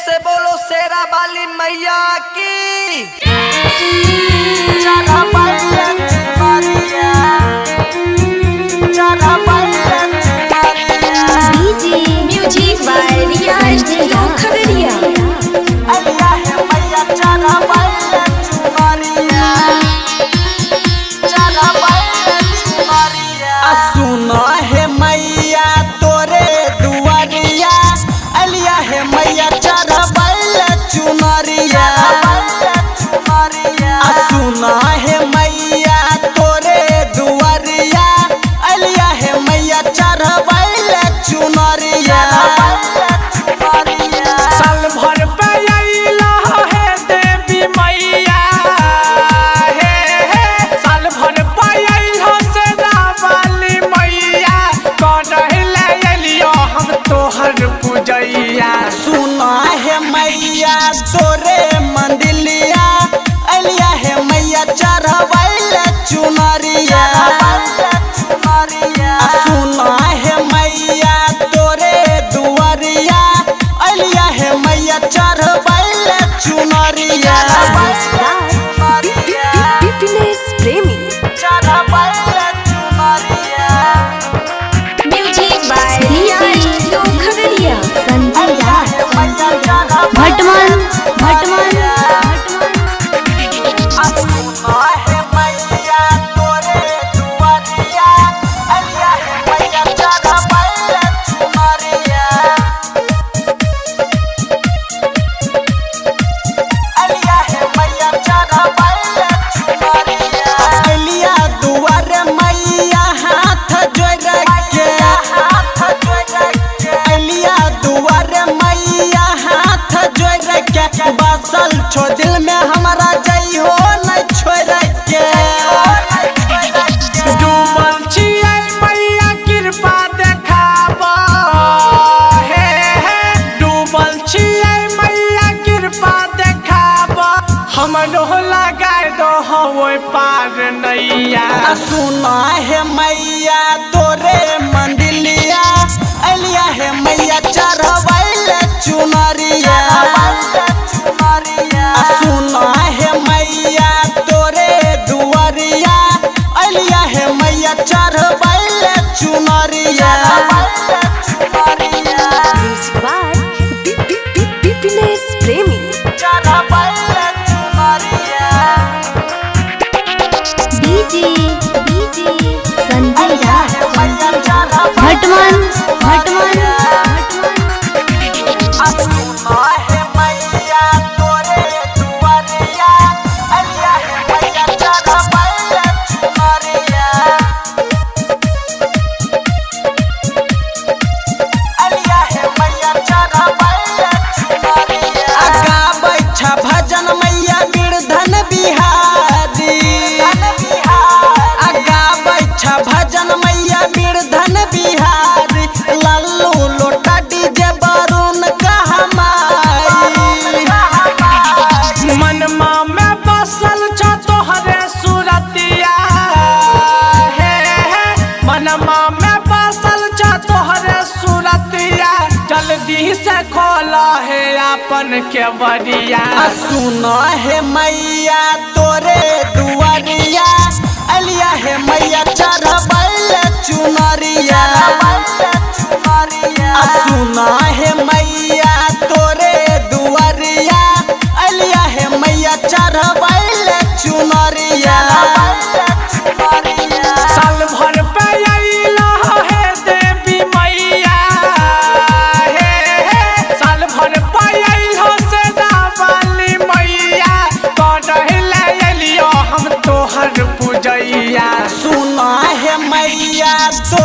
से बोलो शेरा वाली मैया की। Music by Riya studio Khagaria. सुना है मैया तोरे दुआरिया, अलिया है मैया चढ़बैल चुनरिया। सुना है मैया तोरे दुआरिया, अलिया है मैया चढ़बैल चुनरिया। साल भर पे अइला है देवी मैया, हे साल भर पे अइला शेरा वाली मैया, करहिले अलियो हम तोहर पूजैया। सुना है मैया तोरे मंदिलिया, अलिया है मैया चढ़बैल चुनरिया। सुना है मैया तोरे दुआरिया, अलिया है मैया चढ़बैल चुनरिया। प्रेमी music by Riya studio Khagaria. भटमन बसल छो दिल में हमारा जई हो न छोड़ के। डूबल छियै मैया कृपा देखाबा, हे डूबल छियै मैया कृपा देखाबा, हमरो लगाय दो ओइ पार नैया। सुना है मैया तोरे मंदिलिया, अलिया है मैया चढ़बैल चुनरिया। सुना है मैया तोरे दुआरिया, अलिया है मैया चढ़बैल चुनरिया। प्रेमी भटमन भजन मैया गिरधन बिहारी, भजन मैया गिरधन बिहारी। लल्लू लोटा डीजे वरुण कहमाई। मनमा में बसल छ तोहरे सूरतिया, हे मनमा में बसल छ तोहरे सूरतिया। जल्दी से खोला है अपन केवड़िया। सुना है मैया तोरे दुआरिया, अलिया है मैया चढ़बैल चुनरिया। सुना है मैया तोरे दुआरिया, अलिया है मैया चढ़बैल चुनरिया। साल भर पे अइला है देवी मैया, हे साल भर पे अइला शेरा वाली मैया, करहिले अलियो हम तोहर पूजैया। सुना है मैया तो